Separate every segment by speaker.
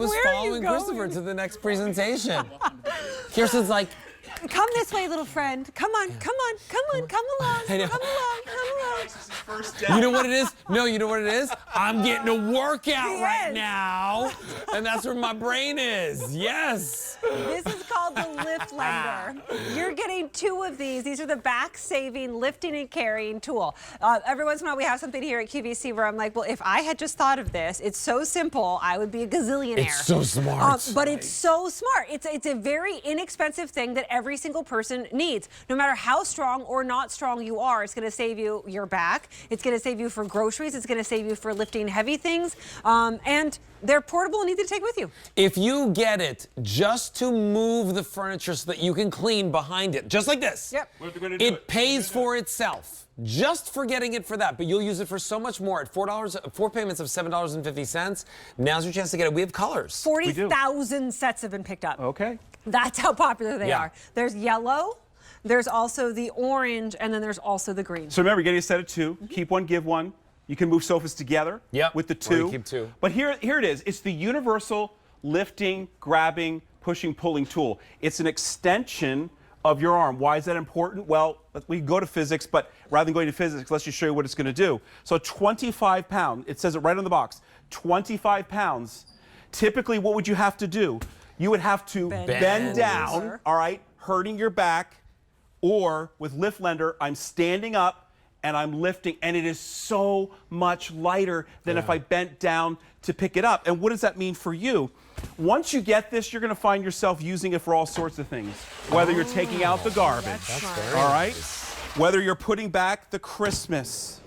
Speaker 1: was following Christopher to the next presentation. Kirsten's like,
Speaker 2: come this way, little friend. Come on, come on, come on, come along,
Speaker 1: I know.
Speaker 2: come along, come along.
Speaker 3: First day.
Speaker 1: you know what it is? No, you know what it is? I'm getting a workout
Speaker 2: He
Speaker 1: right
Speaker 2: is.
Speaker 1: now. And that's where my brain is. Yes.
Speaker 2: This is called the lift lender. You're getting 2 of these. These are the back-saving lifting and carrying tool. Every once in a while we have something here at QVC where I'm like, well, if I had just thought of this, it's so simple, I would be a gazillionaire.
Speaker 1: It's so smart.
Speaker 2: But it's so smart. It's a very inexpensive thing that every single person needs. No matter how strong or not strong you are, it's going to save you your back. It's going to save you for groceries. It's going to save you for lifting heavy things. And they're portable and easy to take with you.
Speaker 1: If you get it just to move the furniture so that you can clean behind it, just like this,
Speaker 2: Yep.
Speaker 1: it pays for itself. Just for getting it for that, but you'll use it for so much more at $4, 4 payments of $7.50. Now's your chance to get it. We have colors.
Speaker 2: 40,000 sets have been picked up.
Speaker 3: Okay.
Speaker 2: That's how popular they
Speaker 1: Yeah.
Speaker 2: are. There's yellow, there's also the orange, and then there's also the green.
Speaker 3: So remember, getting a set of 2. Keep one, give one. You can move sofas together with the 2.
Speaker 1: Or you keep 2.
Speaker 3: But here it is. It's the universal lifting, grabbing, pushing, pulling tool. It's an extension of your arm. Why is that important? Well, we go to physics, but rather than going to physics, let's just show you what it's going to do. So 25 pounds, it says it right on the box, 25 pounds. Typically, what would you have to do? You would have to bend down, all right, hurting your back, or with lift lender, I'm standing up and I'm lifting, and it is so much lighter than if I bent down to pick it up. And what does that mean for you? Once you get this, you're going to find yourself using it for all sorts of things. Whether you're taking out the garbage, all right? Whether you're putting back the Christmas,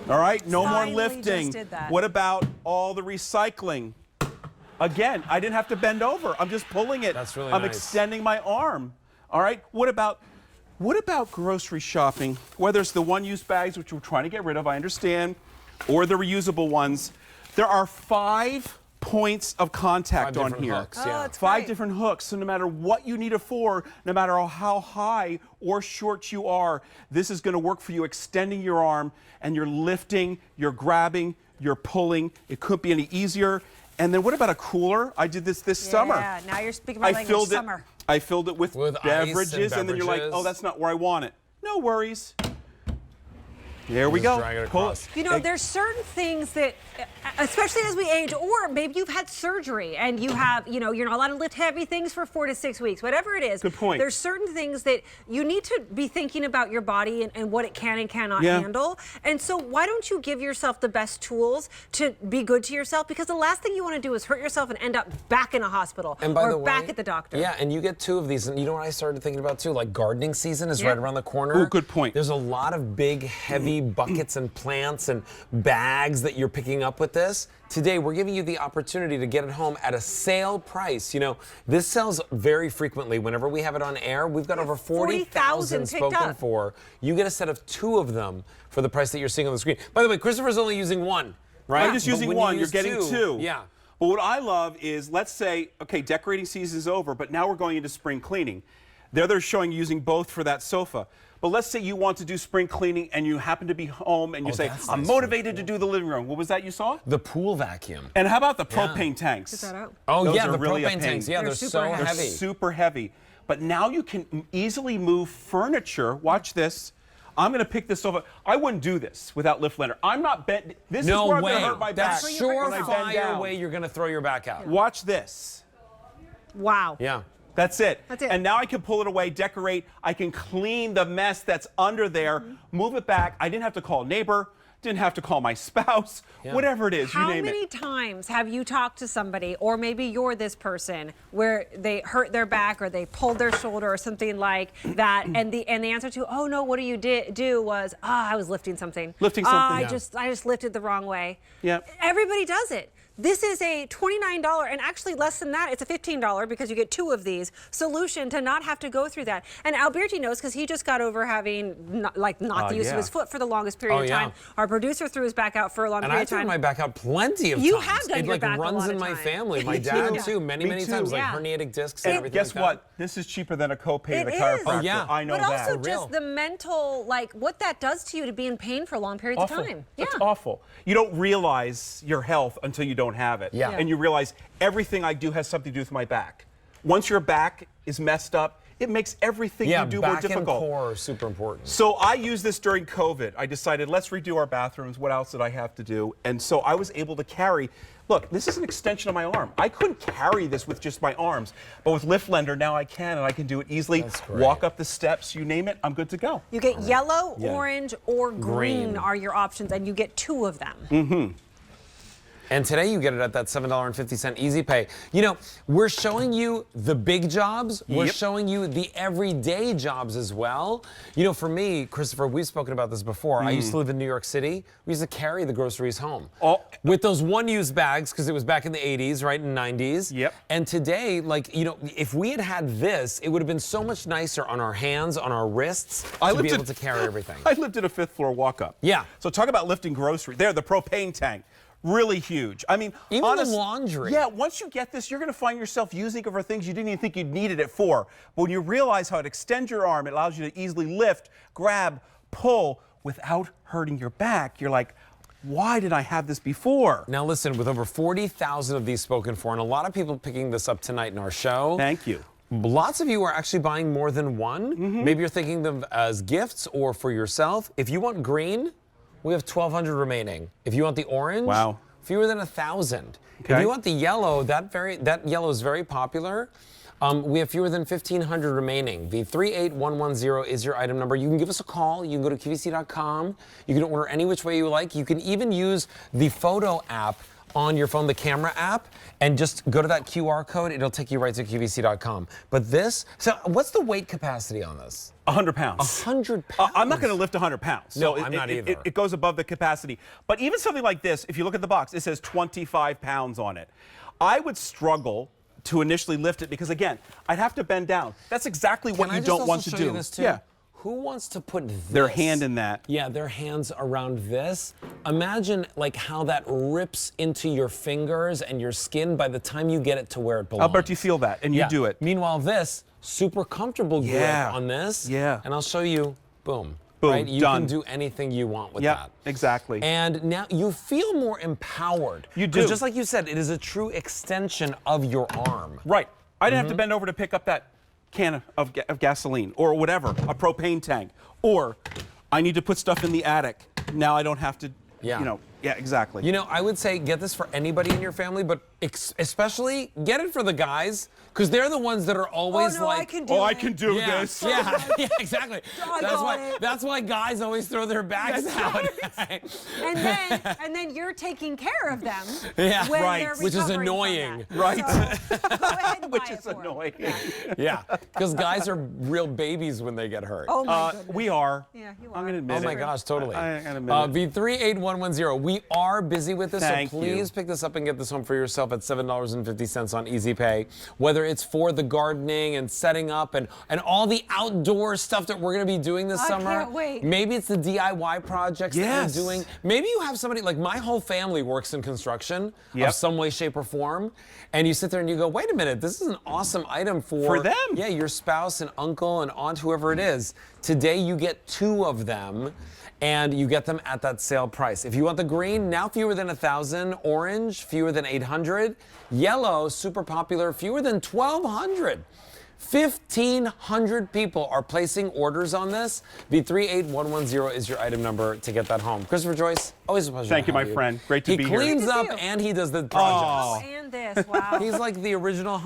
Speaker 3: all right? No more lifting. What about all the recycling? Again, I didn't have to bend over. I'm just pulling it.
Speaker 1: That's really
Speaker 3: I'm
Speaker 1: nice.
Speaker 3: extending my arm. All right? What about grocery shopping? Whether it's the one-use bags, which we're trying to get rid of, I understand, or the reusable ones. There are 5 points of contact on here.
Speaker 1: Hooks, yeah.
Speaker 3: 5 different hooks. So no matter what you need it for, no matter how high or short you are, this is going to work for you, extending your arm, and you're lifting, you're grabbing, you're pulling. It couldn't be any easier. And then what about a cooler? I did this summer.
Speaker 2: Yeah, now you're speaking my language, summer.
Speaker 3: I filled it with beverages, and then you're like,
Speaker 1: beverages.
Speaker 3: oh, that's not where I want it. No worries. There we go.
Speaker 1: Drag it
Speaker 3: Pull
Speaker 1: across.
Speaker 2: You know, there's certain things that, especially as we age, or maybe you've had surgery and you have, you know, you're not allowed to lift heavy things for 4 to 6 weeks, whatever it is.
Speaker 3: Good point.
Speaker 2: There's certain things that you need to be thinking about your body and what it can and cannot handle. And so why don't you give yourself the best tools to be good to yourself? Because the last thing you want to do is hurt yourself and end up back in a hospital
Speaker 1: And by
Speaker 2: or
Speaker 1: the way,
Speaker 2: back at the doctor.
Speaker 1: Yeah, and you get 2 of these. And you know what I started thinking about too? Like gardening season is right around the corner.
Speaker 3: Ooh, good point.
Speaker 1: There's a lot of big, heavy buckets and plants and bags that you're picking up with this. Today, we're giving you the opportunity to get it home at a sale price. You know, this sells very frequently. Whenever we have it on air, we've got over 40,000 spoken for. You get a set of 2 of them for the price that you're seeing on the screen. By the way, Christopher's only using 1, right?
Speaker 3: I'm just using 1. You're getting 2.
Speaker 1: Yeah.
Speaker 3: But what I love is, let's say, okay, decorating season is over, but now we're going into spring cleaning. There they're showing you using both for that sofa. But let's say you want to do spring cleaning and you happen to be home and you say, I'm motivated to do the living room. What was that you saw?
Speaker 1: The pool vacuum.
Speaker 3: And how about the propane tanks?
Speaker 2: Check that out.
Speaker 1: Oh,
Speaker 3: Those
Speaker 1: yeah,
Speaker 3: are
Speaker 1: the
Speaker 3: really a
Speaker 1: propane
Speaker 3: pain.
Speaker 1: tanks. Yeah, they're so
Speaker 2: super
Speaker 1: heavy.
Speaker 3: They're super heavy. But now you can easily move furniture. Watch this. I'm going to pick this over. I wouldn't do this without lift lender. I'm not bent. This is where I'm going to hurt my back.
Speaker 1: That's
Speaker 3: when I bend
Speaker 1: surefire
Speaker 3: down.
Speaker 1: way you're going to throw your back out.
Speaker 3: Watch this.
Speaker 2: Wow.
Speaker 1: Yeah.
Speaker 3: That's it.
Speaker 2: That's it.
Speaker 3: And now I can pull it away, decorate. I can clean the mess that's under there, move it back. I didn't have to call a neighbor. Didn't have to call my spouse. Whatever it is, you name it.
Speaker 2: How many times have you talked to somebody, or maybe you're this person, where they hurt their back or they pulled their shoulder or something like that, and the answer to, oh no, what do you do was, I was lifting something.
Speaker 3: Lifting something.
Speaker 2: I just lifted the wrong way.
Speaker 3: Yeah.
Speaker 2: Everybody does it. This is a $29, and actually less than that, it's a $15 because you get 2 of these, solution to not have to go through that. And Alberti knows because he just got over having not the use of his foot for the longest period of time. Our producer threw his back out for a long period of time.
Speaker 1: And I've thrown my back out plenty of times.
Speaker 2: You have done your back a lot of
Speaker 1: It runs in my
Speaker 2: times.
Speaker 1: family. My dad too, many times, like herniated discs and everything.
Speaker 3: Guess what? This is cheaper than a copay to the chiropractor.
Speaker 1: Oh, yeah.
Speaker 3: I know
Speaker 2: but
Speaker 3: that.
Speaker 2: also just the mental, like what that does to you to be in pain for long periods of time.
Speaker 3: It's awful. You don't realize your health until you don't don't have it.
Speaker 1: Yeah.
Speaker 3: And you realize everything I do has something to do with my back. Once your back is messed up, it makes everything you do more difficult.
Speaker 1: Back and core are super important.
Speaker 3: So I used this during COVID. I decided, let's redo our bathrooms. What else did I have to do? And so I was able to carry, look, this is an extension of my arm. I couldn't carry this with just my arms, but with Lift Lender now I can, and I can do it easily.
Speaker 1: That's great.
Speaker 3: Walk up the steps, you name it, I'm good to go.
Speaker 2: You get yellow,
Speaker 1: Yeah.
Speaker 2: orange, or green are your options, and you get 2 of them.
Speaker 3: Mm-hmm.
Speaker 1: And today you get it at that $7.50 Easy Pay. You know, we're showing you the big jobs. We're
Speaker 3: Yep.
Speaker 1: showing you the everyday jobs as well. You know, for me, Christopher, we've spoken about this before. I used to live in New York City. We used to carry the groceries home.
Speaker 3: Oh.
Speaker 1: With those one-use bags, because it was back in the 80s, right, and 90s.
Speaker 3: Yep.
Speaker 1: And today, like, you know, if we had had this, it would have been so much nicer on our hands, on our wrists, to be able to carry everything.
Speaker 3: I lived in a 5th floor walk-up.
Speaker 1: Yeah.
Speaker 3: So talk about lifting groceries. There, the propane tank. Really huge. I mean,
Speaker 1: Even the laundry.
Speaker 3: Yeah, once you get this, you're going to find yourself using it for things you didn't even think you needed it for. But when you realize how it extends your arm, it allows you to easily lift, grab, pull without hurting your back. You're like, why did I have this before?
Speaker 1: Now listen, with over 40,000 of these spoken for, and a lot of people picking this up tonight in our show.
Speaker 3: Thank you.
Speaker 1: Lots of you are actually buying more than one. Maybe you're thinking them as gifts or for yourself. If you want green, we have 1,200 remaining. If you want the orange,
Speaker 3: Wow.
Speaker 1: fewer than 1,000. If
Speaker 3: Okay.
Speaker 1: you want the yellow, that yellow is very popular. We have fewer than 1,500 remaining. The 38110 is your item number. You can give us a call. You can go to QVC.com. You can order any which way you like. You can even use the photo app on your phone, the camera app, and just go to that QR code. It'll take you right to QVC.com. But this, so what's the weight capacity on this?
Speaker 3: 100 pounds.
Speaker 1: 100 pounds?
Speaker 3: I'm not going to lift 100 pounds.
Speaker 1: No,
Speaker 3: So
Speaker 1: I'm not either.
Speaker 3: It goes above the capacity. But even something like this, if you look at the box, it says 25 pounds on it. I would struggle to initially lift it because, again, I'd have to bend down. That's exactly what you don't want to do.
Speaker 1: This too?
Speaker 3: Yeah.
Speaker 1: Who wants to put
Speaker 3: Their hand in that.
Speaker 1: Yeah, their hands around this. Imagine like how that rips into your fingers and your skin by the time you get it to where it belongs.
Speaker 3: Albert, you feel that, and you do it.
Speaker 1: Meanwhile, this super comfortable grip
Speaker 3: Yeah.
Speaker 1: on this.
Speaker 3: Yeah.
Speaker 1: And I'll show you. Boom.
Speaker 3: Boom,
Speaker 1: Right? You
Speaker 3: done.
Speaker 1: can do anything you want with
Speaker 3: Yep,
Speaker 1: that.
Speaker 3: exactly.
Speaker 1: And now you feel more empowered.
Speaker 3: You
Speaker 1: 'Cause
Speaker 3: do.
Speaker 1: just like you said, it is a true extension of your arm.
Speaker 3: Right. I didn't have to bend over to pick up that can of gasoline or whatever, a propane tank. Or I need to put stuff in the attic. Now I don't have to,
Speaker 1: Yeah.
Speaker 3: you know, yeah, exactly.
Speaker 1: You know, I would say get this for anybody in your family, but especially get it for the guys, because they're the ones that are always
Speaker 2: oh, no,
Speaker 1: like,
Speaker 2: I can do
Speaker 3: oh,
Speaker 2: it.
Speaker 3: I can do
Speaker 1: yeah,
Speaker 3: this.
Speaker 1: yeah, yeah, exactly.
Speaker 2: I got it.
Speaker 1: That's why guys always throw their bags out.
Speaker 2: And then you're taking care of them.
Speaker 1: Yeah,
Speaker 2: when
Speaker 3: right.
Speaker 2: they're
Speaker 1: Which is
Speaker 2: recovering from
Speaker 1: annoying.
Speaker 2: that.
Speaker 3: Right.
Speaker 2: So, go ahead and
Speaker 3: Which
Speaker 2: buy it
Speaker 3: is
Speaker 2: for 'em.
Speaker 3: annoying.
Speaker 2: Yeah.
Speaker 1: Yeah, because guys are real babies when they get hurt.
Speaker 2: Oh my goodness.
Speaker 3: We are.
Speaker 2: Yeah, you
Speaker 3: I'm
Speaker 2: are.
Speaker 3: going to admit
Speaker 1: Oh
Speaker 3: it.
Speaker 1: my gosh, totally.
Speaker 3: I gotta admit it.
Speaker 1: V38110. We are busy with this,
Speaker 3: Thank
Speaker 1: so
Speaker 3: you.
Speaker 1: please pick this up and get this home for yourself at $7.50 on Easy Pay. Whether it's for the gardening and setting up and all the outdoor stuff that we're going to be doing this
Speaker 2: I
Speaker 1: summer.
Speaker 2: can't wait.
Speaker 1: Maybe it's the DIY projects
Speaker 3: Yes.
Speaker 1: that you're doing. Maybe you have somebody, like my whole family works in construction
Speaker 3: Yep.
Speaker 1: of some way, shape, or form. And you sit there and you go, wait a minute, this is an awesome item for
Speaker 3: them.
Speaker 1: Yeah, your spouse and uncle and aunt, whoever it is. Today you get 2 of them, and you get them at that sale price. If you want the green, now fewer than 1,000. Orange, fewer than 800. Yellow, super popular, fewer than 1,200. 1,500 people are placing orders on this. V38110 is your item number to get that home. Christopher Joyce, always a pleasure.
Speaker 3: Thank
Speaker 1: to
Speaker 3: you,
Speaker 1: have
Speaker 3: my friend. Great to be
Speaker 1: He
Speaker 3: here.
Speaker 1: cleans
Speaker 2: Good to
Speaker 1: up
Speaker 2: see you.
Speaker 1: and he does the projects.
Speaker 3: Oh.
Speaker 2: And this, wow.
Speaker 1: He's like the original